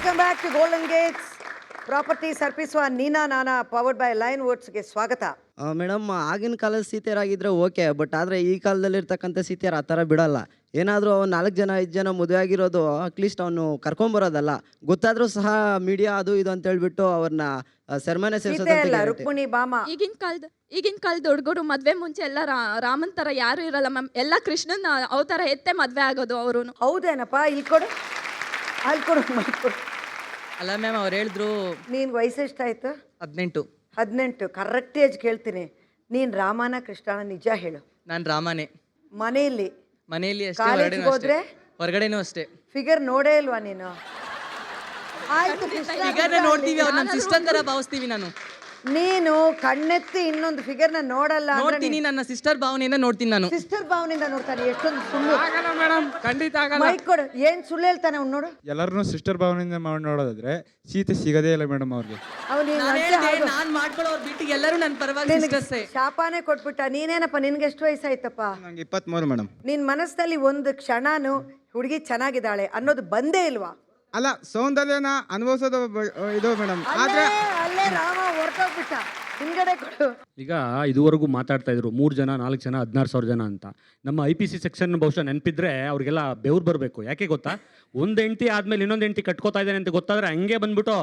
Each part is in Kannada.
Welcome back to Golden Gates Properties ಅರ್ಪಿಸುವ ನೀನಾ ನಾನಾ ಪವರ್ಡ್ ಬೈ ಲೈನ್ ವರ್ಡ್ಸ್ಗೆ ಸ್ವಾಗತ. ಮೇಡಮ್, ಆಗಿನ ಕಾಲದ ಸೀತೆಯರಾಗಿದ್ದರೆ ಓಕೆ, ಬಟ್ ಆದರೆ ಈ ಕಾಲದಲ್ಲಿರ್ತಕ್ಕಂಥ ಸೀತೆಯರು ಆ ಥರ ಬಿಡಲ್ಲ. ಏನಾದರೂ 4 ಜನ 5 ಜನ ಮದುವೆ ಆಗಿರೋದು ಅಟ್ಲೀಸ್ಟ್ ಅವನು ಕರ್ಕೊಂಬರೋದಲ್ಲ, ಗೊತ್ತಾದರೂ ಸಹ ಮೀಡಿಯಾ ಅದು ಇದು ಅಂತ ಹೇಳ್ಬಿಟ್ಟು ಅವ್ರನ್ನ ಸೆರೆಮನೆ ರುಕ್ಮಿಣಿ ಬಾಮ. ಈಗಿನ ಕಾಲದ ಹುಡುಗರು ಮದ್ವೆ ಮುಂಚೆ ಎಲ್ಲ ರಾಮನ್ ತರ ಯಾರು ಇರಲ್ಲ ಮ್ಯಾಮ್, ಎಲ್ಲ ಕೃಷ್ಣನ್ ಅವತಾರ ಎತ್ತೆ ಮದ್ವೆ ಆಗೋದು ಅವರು. ಹೌದೇನಪ್ಪ? ಇಲ್ಲಿ ಕೊಡು, ಅಲ್ಲಿ ಕೊಡು, ಕೊಡು. ಅಲ್ಲ ಮ್ಯಾಮ್, ಅವ್ರು ಹೇಳಿದ್ರು. ನೀನ್ ವಯಸ್ಸು ಎಷ್ಟಾಯ್ತು? 18. ಕರೆಕ್ಟ್ ಏಜ್ ಕೇಳ್ತೀನಿ. ನೀನ್ ರಾಮನ ಕೃಷ್ಣನ ನಿಜ ಹೇಳು. ನಾನು ರಾಮನೇ. ಮನೆಯಲ್ಲಿ ಅಷ್ಟೇ, ಕಾಲೇಜಿಗೆ ಹೋದ್ರೆ ಹೊರಗಡೆನೂ ಅಷ್ಟೇ. ಫಿಗರ್ ನೋಡೇ ಇಲ್ವಾ ನೀನು? ಆಯ್ತು, ಫಿಗರ್ನ ನೋಡ್ತೀವಿ, ಅವ್ರು ನಮ್ಮ ಸಿಸ್ಟರ್ ತರ ಭಾವಿಸ್ತೀವಿ. ನಾನು ನೀನು ಕಣ್ಣೆತ್ತಿ ಇನ್ನೊಂದು ಫಿಗರ್ನ ನೋಡಲ್ಲ. ನೋಡ್ತೀನಿ, ನನ್ನ ಸಿಸ್ಟರ್ ಭಾವನೆಯಿಂದ ನೋಡ್ತೀನಿ. ನಾನು ಸಿಸ್ಟರ್ ಭಾವನೆಯಿಂದ ನೋಡ್ತಾನೆ. ಎಷ್ಟೊಂದು ಸುಳ್ಳು ಮೇಡಮ್, ಖಂಡಿತ ಆಗಲ್ಲ. ಮೈಕ್ ಕೊಡು. ಏನ್ ಸುಳ್ಳು ಹೇಳ್ತಾನೆ ಅವ್ನು ನೋಡು. ಎಲ್ಲರನ್ನು ಸಿಸ್ಟರ್ ಭಾವನೆಯಿಂದ ನೋಡೋದಾದ್ರೆ ಸೀತೆ ಸಿಗದೇ ಇಲ್ಲ ಮೇಡಮ್ ಅವ್ರಿಗೆ. ನಾನ್ ಮಾಡ್ಕೊಳ್ಳೋ ಅವ್ರ ಬಿಟ್ಟಿಗೆ ಎಲ್ಲರೂ ನನ್ನ ಪರವಾಗಿ ಸಿಸ್ಟರ್ಸೇ. ಶಾಪಾನೇ ಕೊಟ್ಬಿಟ್ಟ. ನೀನೇನಪ್ಪ, ನಿನ್ಗೆ ಎಷ್ಟು ವಯಸ್ಸಾಯ್ತಪ್ಪ? ನಂಗೆ 23 ಮೇಡಮ್. ನಿನ್ ಮನಸ್ಸಲ್ಲಿ ಒಂದು ಕ್ಷಣನು ಹುಡುಗಿ ಚೆನ್ನಾಗಿದ್ದಾಳೆ ಅನ್ನೋದು ಬಂದೇ ಇಲ್ವಾ? ಅಲ್ಲ, ಸೌಂದರ್ಯನ ಅನುಭವಿಸೋದು ಇದು ಮೇಡಮ್. ಅಲ್ಲೇ ರಾಮ ಹೊರಟೋಗ್ಬಿಟ್ಟ. ಹಿಂಗಡೆ ಕೊಡು. ಈಗ ಇದುವರೆಗೂ ಮಾತಾಡ್ತಾ ಇದ್ರು 3 ಜನ 4 ಜನ 16,000 ಜನ ಅಂತ. ನಮ್ಮ IPC ಸೆಕ್ಷನ್ ಬಹುಶಃ ನೆನಪಿದ್ರೆ ಅವ್ರಿಗೆಲ್ಲ ಬೆವ್ರು ಬರಬೇಕು. ಯಾಕೆ ಗೊತ್ತಾ? ಒಂದು ಹೆಂಡತಿ ಆದ್ಮೇಲೆ ಇನ್ನೊಂದು ಹೆಂಡತಿ ಕಟ್ಕೋತಾ ಇದ್ದಾನೆ ಅಂತ ಗೊತ್ತಾದ್ರೆ ಹಂಗೆ ಬಂದ್ಬಿಟ್ಟು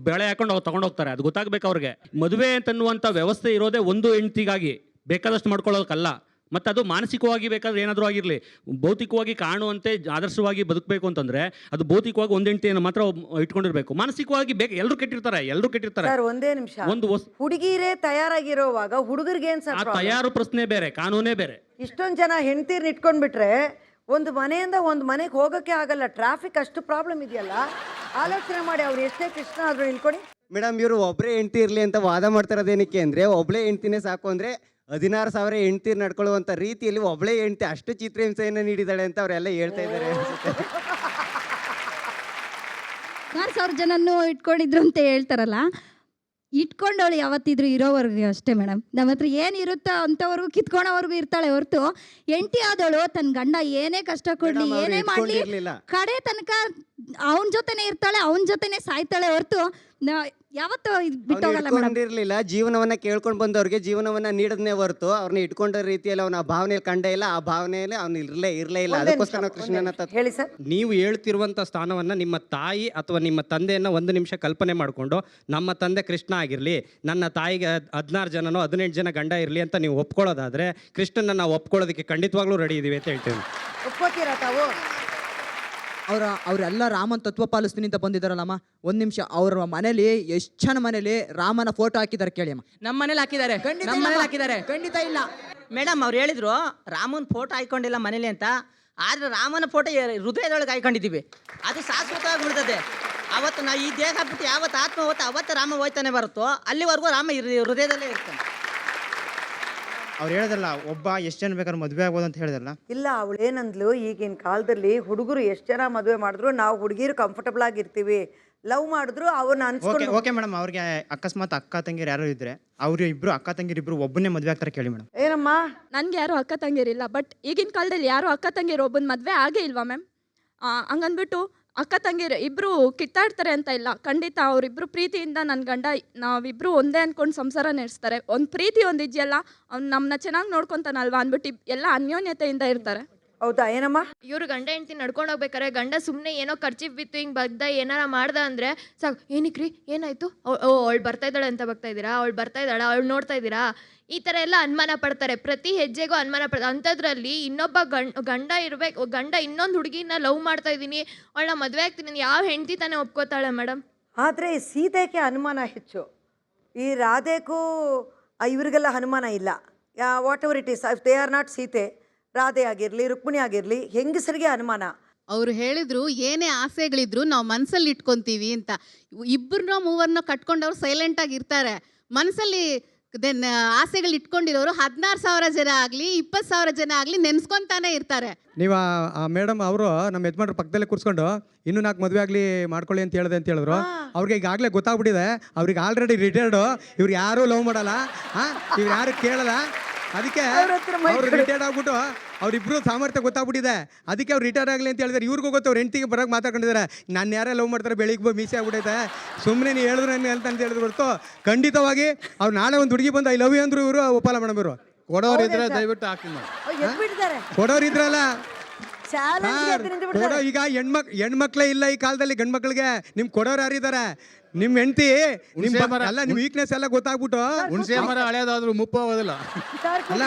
ಬೆಳೆ ಹಾಕೊಂಡು ಅವ್ರು ತಗೊಂಡೋಗ್ತಾರೆ. ಅದು ಗೊತ್ತಾಗ್ಬೇಕು ಅವ್ರಿಗೆ. ಮದುವೆ ಅಂತನ್ನುವಂಥ ವ್ಯವಸ್ಥೆ ಇರೋದೇ ಒಂದು ಹೆಂಡತಿಗಾಗಿ, ಬೇಕಾದಷ್ಟು ಮಾಡ್ಕೊಳ್ಳೋದಕ್ಕಲ್ಲ. ಮತ್ತು ಅದು ಮಾನಸಿಕವಾಗಿ ಬೇಕಾದ್ರೆ ಏನಾದರೂ ಆಗಿರಲಿ, ಭೌತಿಕವಾಗಿ ಕಾಣುವಂತೆ ಆದರ್ಶವಾಗಿ ಬದುಕಬೇಕು ಅಂತಂದರೆ ಅದು ಭೌತಿಕವಾಗಿ ಒಂದು ಹೆಂಡತಿಯನ್ನು ಮಾತ್ರ ಇಟ್ಕೊಂಡಿರ್ಬೇಕು. ಮಾನಸಿಕವಾಗಿ ಎಲ್ಲರೂ ಕೆಟ್ಟಿರ್ತಾರೆ. ಒಂದೇ ನಿಮಿಷ. ಹುಡುಗಿರೇ ತಯಾರಾಗಿರೋವಾಗ ಹುಡುಗರಿಗೆ ಏನ್ ಸರ್? ತಯಾರು ಪ್ರಶ್ನೆ ಬೇರೆ, ಕಾನೂನೇ ಬೇರೆ. ಇಷ್ಟೊಂದು ಜನ ಹೆಂಡತಿರ್ನ ಇಟ್ಕೊಂಡ್ಬಿಟ್ರೆ ಒಂದು ಮನೆಯಿಂದ ಒಂದು ಮನೆಗೆ ಹೋಗೋಕ್ಕೆ ಆಗಲ್ಲ. ಟ್ರಾಫಿಕ್ ಅಷ್ಟು ಪ್ರಾಬ್ಲಮ್ ಇದೆಯಲ್ಲ. ಆಲೋಚನೆ ಮಾಡಿ, ಅವ್ರು ಎಷ್ಟೇ ಕೃಷ್ಣ ಆದ್ರೂ ಇಳ್ಕೊಡಿ. ಮೇಡಮ್, ಇವರು ಒಬ್ಬರೇ ಹೆಂಡ್ತಿ ಇರಲಿ ಅಂತ ವಾದ ಮಾಡ್ತಾರೋದೇನಕ್ಕೆ ಅಂದರೆ, ಒಬ್ಬಳೇ ಹೆಂಡ್ತಿನೇ ಸಾಕು ಅಂದರೆ 16,000 ಹೆಂಡ್ತಿ ನಡ್ಕೊಳ್ಳುವಂಥ ರೀತಿಯಲ್ಲಿ ಒಬ್ಬಳೇ ಹೆಂಡ್ತಿ ಅಷ್ಟು ಚಿತ್ರಹಿಂಸೆಯನ್ನು ನೀಡಿದ್ದಾಳೆ ಅಂತ ಅವರೆಲ್ಲ ಹೇಳ್ತಾ ಇದ್ದಾರೆ. 16,000 ಜನನ್ನು ಇಟ್ಕೊಂಡಿದ್ರು ಅಂತ ಹೇಳ್ತಾರಲ್ಲ, ಇಟ್ಕೊಂಡವಳು ಯಾವತ್ತಿದ್ರು ಇರೋವರೆಗೂ ಅಷ್ಟೇ ಮೇಡಮ್. ನಮ್ಮ ಹತ್ರ ಏನಿರುತ್ತೋ ಅಂಥವ್ರಿಗೂ ಕಿತ್ಕೊಳೋವರೆಗೂ ಇರ್ತಾಳೆ ಹೊರತು, ಹೆಂಡತಿ ಆದವಳು ತನ್ನ ಗಂಡ ಏನೇ ಕಷ್ಟ ಕೊಡಲಿ ಏನೇ ಮಾಡಲಿ ಕಡೆ ತನಕ ಅವನ ಜೊತೆನೇ ಇರ್ತಾಳೆ, ಅವನ ಜೊತೆನೇ ಸಾಯ್ತಾಳೆ ಹೊರತು ಯಾವತ್ತೂ ಬಿಟ್ಟೋಗಲ್ಲ ಮೇಡಮ್. ಜೀವನವನ್ನ ಕೇಳ್ಕೊಂಡು ಬಂದವ್ರಿಗೆ ಜೀವನವನ್ನ ನೀಡದ್ನೇ ಹೊರತು ಅವ್ರನ್ನ ಇಟ್ಕೊಂಡ ರೀತಿಯಲ್ಲಿ ಅವನ ಭಾವನೆ ಕಂಡೇ ಇಲ್ಲ. ಆ ಭಾವನೆಯಲ್ಲಿ ಅವ್ನು ಇರಲೇ ಇಲ್ಲ. ಅದಕ್ಕೋಸ್ಕರ ಕೃಷ್ಣನ ಹೇಳಿ ಸರ್. ನೀವು ಹೇಳ್ತಿರುವಂಥ ಸ್ಥಾನವನ್ನು ನಿಮ್ಮ ತಾಯಿ ಅಥವಾ ನಿಮ್ಮ ತಂದೆಯನ್ನು 1 ನಿಮಿಷ ಕಲ್ಪನೆ ಮಾಡಿಕೊಂಡು, ನಮ್ಮ ತಂದೆ ಕೃಷ್ಣ ಆಗಿರಲಿ, ನನ್ನ ತಾಯಿಗೆ 16 ಜನನೋ 18 ಜನ ಗಂಡ ಇರಲಿ ಅಂತ ನೀವು ಒಪ್ಕೊಳ್ಳೋದಾದರೆ, ಕೃಷ್ಣನ ನಾವು ಒಪ್ಕೊಳ್ಳೋದಕ್ಕೆ ಖಂಡಿತವಾಗ್ಲೂ ರೆಡಿ ಇದ್ದೀವಿ ಅಂತ ಹೇಳ್ತೀವಿ. ಒಪ್ಕೋತೀರಾ ತಾವು? ಅವರೆಲ್ಲ ರಾಮನ್ ತತ್ವ ಪಾಲಿಸ್ತೀನಿ ಅಂತ ಬಂದಿದ್ದಾರಲ್ಲಮ್ಮ. 1 ನಿಮಿಷ, ಅವ್ರ ಮನೇಲಿ ಎಷ್ಟು ಜನ ಮನೇಲಿ ರಾಮನ ಫೋಟೋ ಹಾಕಿದ್ದಾರೆ ಕೇಳಿ ಅಮ್ಮ. ನಮ್ಮ ಮನೇಲಿ ಹಾಕಿದ್ದಾರೆ, ನಮ್ಮ ಮನೇಲಿ ಹಾಕಿದ್ದಾರೆ. ಖಂಡಿತ ಇಲ್ಲ ಮೇಡಮ್. ಅವ್ರು ಹೇಳಿದ್ರು ರಾಮನ್ ಫೋಟೋ ಹಾಕೊಂಡಿಲ್ಲ ಮನೇಲಿ ಅಂತ. ಆದ್ರೆ ರಾಮನ ಫೋಟೋ ಹೃದಯದೊಳಗೆ ಹಾಕೊಂಡಿದ್ದೀವಿ. ಅದು ಶಾಶ್ವತವಾಗಿ ಬಿಡ್ತದೆ. ಅವತ್ತು ನಾವು ಈ ದೇಹ ಬಿಟ್ಟು ಯಾವತ್ತು ಆತ್ಮ ಹೋಗ್ತಾ ಅವತ್ತು ರಾಮ ಹೋಯ್ತಾನೆ ಬರುತ್ತೋ ಅಲ್ಲಿವರೆಗೂ ರಾಮ ಹೃದಯದಲ್ಲೇ ಇರ್ತಾನೆ. ಅವ್ರು ಹೇಳಿದ್ರಲ್ಲ, ಒಬ್ಬ ಎಷ್ಟು ಜನ ಬೇಕಾದ್ರೆ ಮದುವೆ ಆಗ್ಬೋದು ಅಂತ ಹೇಳಿದ್ರಲ್ಲ. ಇಲ್ಲ, ಅವಳು ಏನಂದ್ಲು, ಈಗಿನ ಕಾಲದಲ್ಲಿ ಹುಡುಗರು ಎಷ್ಟು ಜನ ಮದುವೆ ಮಾಡಿದ್ರು ನಾವು ಹುಡುಗಿರು ಕಂಫರ್ಟಬಲ್ ಆಗಿರ್ತೀವಿ. ಲವ್ ಮಾಡಿದ್ರು ಅವ್ರನ್ನ ಅನ್ಸ್ಕೊಂಡು. ಓಕೆ ಮೇಡಮ್, ಅವ್ರಿಗೆ ಅಕಸ್ಮಾತ್ ಅಕ್ಕ ತಂಗಿರು ಯಾರು ಇದ್ರೆ ಅವ್ರು ಇಬ್ರು ಅಕ್ಕ ತಂಗಿರು ಒಬ್ಬನೇ ಮದುವೆ ಆಗ್ತಾರೆ ಕೇಳಿ ಮೇಡಮ್. ಏನಮ್ಮ? ನನ್ಗೆ ಯಾರು ಅಕ್ಕ ತಂಗಿರಿಲ್ಲ, ಬಟ್ ಈಗಿನ ಕಾಲದಲ್ಲಿ ಯಾರು ಅಕ್ಕ ತಂಗಿರು ಒಬ್ಬನ ಮದುವೆ ಆಗೇ ಇಲ್ವಾ ಮ್ಯಾಮ್? ಹಂಗನ್ಬಿಟ್ಟು ಅಕ್ಕ ತಂಗಿರು ಇಬ್ರು ಕಿತ್ತಾಡ್ತಾರೆ ಅಂತ ಇಲ್ಲ. ಖಂಡಿತ ಅವರಿಬ್ರು ಪ್ರೀತಿಯಿಂದ ನನ್ನ ಗಂಡ ನಾವಿಬ್ರು ಒಂದೇ ಅನ್ಕೊಂಡು ಸಂಸಾರ ನಡೆಸ್ತಾರೆ. ಒಂದು ಪ್ರೀತಿ ಒಂದು ಇದೆಯಲ್ಲ, ಅವ್ನು ನಮ್ಮನ್ನ ಚೆನ್ನಾಗಿ ನೋಡ್ಕೊತಾನಲ್ವಾ ಅಂದ್ಬಿಟ್ಟು ಎಲ್ಲ ಅನ್ಯೋನ್ಯತೆಯಿಂದ ಇರ್ತಾರೆ. ಹೌದಾ? ಏನಮ್ಮ? ಇವ್ರು ಗಂಡ ಹೆಂಡ್ತಿ ನಡ್ಕೊಂಡು ಹೋಗ್ಬೇಕಾರೆ ಗಂಡ ಸುಮ್ಮನೆ ಏನೋ ಖರ್ಚಿಗೆ ಬಿತ್ತು ಹಿಂಗೆ ಬಗ್ದ ಏನಾರ ಮಾಡ್ದ ಅಂದರೆ ಸಾಕು, ಏನಿಕ್ರಿ ಏನಾಯ್ತು, ಅವಳು ಬರ್ತಾ ಇದ್ದಾಳೆ ಅಂತ ಬಗ್ತಾ ಇದ್ದೀರಾ, ಅವಳು ಬರ್ತಾ ಇದ್ದಾಳೆ, ಅವಳು ನೋಡ್ತಾ ಇದ್ದೀರಾ, ಈ ಥರ ಎಲ್ಲ ಅನುಮಾನ ಪಡ್ತಾರೆ. ಪ್ರತಿ ಹೆಜ್ಜೆಗೂ ಅನುಮಾನ ಪಡ್ತಾರೆ. ಅಂಥದ್ರಲ್ಲಿ ಇನ್ನೊಬ್ಬ ಗಂಡ ಇರಬೇಕು, ಗಂಡ ಇನ್ನೊಂದು ಹುಡುಗಿನ ಲವ್ ಮಾಡ್ತಾ ಇದ್ದೀನಿ, ಅವಳನ್ನ ಮದುವೆ ಆಗ್ತೀನಿ, ಯಾವ ಹೆಂಡ್ತಿ ತಾನೇ ಒಪ್ಕೋತಾಳೆ ಮೇಡಮ್? ಆದರೆ ಸೀತೆಗೆ ಅನುಮಾನ ಹೆಚ್ಚು. ಈ ರಾಧೆಗೂ ಇವ್ರಿಗೆಲ್ಲ ಅನುಮಾನ ಇಲ್ಲ. What ever it is, if they are not Sita, Radhe ಆಗಿರಲಿ ರುಕ್ಮಿಣಿ ಆಗಿರಲಿ, ಹೆಂಗಸರಿಗೆ ಅನುಮಾನ. ಅವ್ರು ಹೇಳಿದ್ರು ಏನೇ ಆಸೆಗಳಿದ್ರು ನಾವು ಮನಸ್ಸಲ್ಲಿ ಇಟ್ಕೊತೀವಿ ಅಂತ. 2-3 ಕಟ್ಕೊಂಡವ್ರು ಸೈಲೆಂಟಾಗಿ ಇರ್ತಾರೆ. ಮನಸ್ಸಲ್ಲಿ ಆಸೆಗಳು ಇಟ್ಕೊಂಡಿರೋರು 16,000 ಜನ ಆಗಲಿ 20,000 ಜನ ಆಗಲಿ ನೆನ್ಸ್ಕೊಂತಾನೆ ಇರ್ತಾರೆ. ನೀವು ಮೇಡಮ್ ಅವರು ನಮ್ಮ ಯಜಮಾನ್ರ ಪಕ್ಕದಲ್ಲೇ ಕೂರಿಸ್ಕೊಂಡು ಇನ್ನೂ 4 ಮದುವೆ ಆಗಲಿ ಮಾಡ್ಕೊಳ್ಳಿ ಅಂತ ಹೇಳಿದ್ರು. ಅವ್ರಿಗೆ ಈಗಾಗಲೇ ಗೊತ್ತಾಗ್ಬಿಟ್ಟಿದೆ, ಅವ್ರಿಗೆ ಆಲ್ರೆಡಿ ರಿಟೈರ್ಡು, ಇವ್ರು ಯಾರೂ ಲವ್ ಮಾಡಲ್ಲ, ಇವ್ರು ಯಾರು ಕೇಳಲ್ಲ. ಅದಕ್ಕೆ ಅವ್ರ ಹತ್ರ ಅವ್ರು ರಿಟೈರ್ಡ್ ಆಗ್ಬಿಟ್ಟು ಅವ್ರಿಬ್ರು ಸಾಮರ್ಥ್ಯ ಗೊತ್ತಾಗ್ಬಿಟ್ಟಿದೆ. ಅದಕ್ಕೆ ಅವ್ರು ರಿಟೈರ್ ಆಗಲಿ ಅಂತ ಹೇಳಿದ್ರೆ ಇವ್ರಿಗೂ ಗೊತ್ತು ಅವ್ರು ಹೆಂಡತಿಗೆ ಬರೋಕೆ ಮಾತಾಡ್ಕೊಂಡಿದ್ದಾರೆ. ನಾನು ಯಾರೇ ಲವ್ ಮಾಡ್ತಾರೆ ಬೆಳಿಗ್ಗೆ ಮೀಸೆ ಆಗ್ಬಿಟ್ಟೈತೆ ಸುಮ್ಮನೆ ನೀವು ಹೇಳಿದ್ರು ಅಂತ ಹೇಳಿದ್ರು ಹೊರತು ಖಂಡಿತವಾಗಿ ಅವ್ರು ನಾಳೆ ಒಂದು ಹುಡುಗಿ ಬಂದು ಐ ಲವ್ ಯು ಅಂದ್ರು ಇವರು ಒಪ್ಪಲ್ಲ ಮೇಡಮ್. ಇವರು ಕೊಡೋರಿದ್ರೆ ದಯವಿಟ್ಟು ಹಾಕ್ತೀನಿ ಎದ್ಬಿಟ್ಟಿದ್ದಾರೆ ಕೊಡೋರಿದ್ರಲ್ಲ ಚಾಲೆಂಜ್ ಕೊಡೋ. ಈಗ ಹೆಣ್ಮಕ್ಳೇ ಇಲ್ಲ ಈ ಕಾಲದಲ್ಲಿ ಗಂಡು ಮಕ್ಳಿಗೆ. ನಿಮ್ ಕೊಡೋರು ಯಾರಿದ್ದಾರೆ? ನಿಮ್ಮ ಹೆಂಡತಿ ಅಲ್ಲ, ನಿಮ್ ವೀಕ್ನೆಸ್ ಎಲ್ಲ ಗೊತ್ತಾಗ್ಬಿಟ್ಟು ಹುಣಸೆ ಮರ ಹಳೆಯದಾದ್ರೂ ಮುಪ್ಪು ಆಗೋದಿಲ್ಲ. ಅಲ್ಲ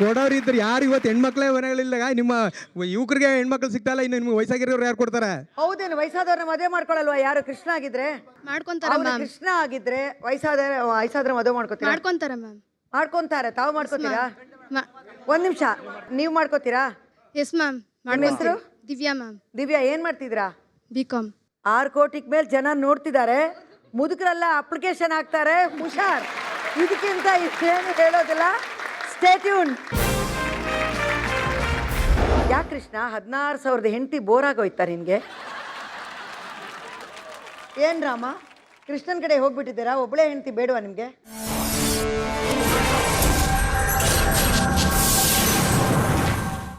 ಕೊಡೋರಿದ್ರೆ ಯಾರು ಇವತ್ತು ಹೆಣ್ಮಕ್ಳೇ ಮನೆಗಳಿಲ್ಲ. ನಿಮ್ಮ ಯುವಕರಿಗೆ ಹೆಣ್ಮಕ್ಳು ಸಿಗ್ತಾಯಿಲ್ಲ, ಇನ್ನು ನಿಮ್ಗೆ ವಯಸ್ಸಾಗಿರೋರು ಯಾರು ಕೊಡ್ತಾರೆ? ಹೌದೇನು ವಯಸ್ಸಾದವ್ರನ್ನ ಮದುವೆ ಮಾಡ್ಕೊಳ್ಳಲ್ವಾ ಯಾರು? ಕೃಷ್ಣ ಆಗಿದ್ರೆ ಮಾಡ್ಕೊಂತಾರೆ ಮ್ಯಾಮ್. ಕೃಷ್ಣ ಆಗಿದ್ರೆ ವಯಸ್ಸಾದ್ರೆ ಮದುವೆ ಮಾಡ್ಕೋತೀರಾ? ಮಾಡ್ಕೊಂತಾರೆ ಮ್ಯಾಮ್. ಮಾಡ್ಕೊಂತಾರೆ. ತಾವು ಮಾಡ್ಕೋತೀರಾ? ಒಂದ್ ನಿಮಿಷ, ನೀವು ಮಾಡ್ಕೋತೀರಾ? Yes ma'am. ನಿಮ್ಮ ಹೆಸರು? ದಿವ್ಯಾ ಮ್ಯಾಮ್. ದಿವ್ಯಾ, ಏನ್ ಮಾಡ್ತಿದ್ರಾ? ಬಿಕಾಮ್. 6 ಕೋಟಿಗೆ ಮೇಲೆ ಜನ ನೋಡ್ತಿದ್ದಾರೆ. ಮುದುಕರೆಲ್ಲ ಅಪ್ಲಿಕೇಶನ್ ಹಾಕ್ತಾರೆ. ಹುಷಾರ್, ಇದಕ್ಕಿಂತ ಏನು ಹೇಳೋದಿಲ್ಲ. Stay tune. ಯಾಕೆ ಕೃಷ್ಣ 16,000 ಹೆಂಡತಿ ಬೋರ್ ಆಗೋಯ್ತಾ ನಿನ್ಗೆ? ಏನ್ ರಾಮ, ಕೃಷ್ಣನ್ ಕಡೆ ಹೋಗ್ಬಿಟ್ಟಿದ್ದೀರಾ? ಒಬ್ಬಳೇ ಹೆಂಡತಿ ಬೇಡವಾ ನಿಮ್ಗೆ?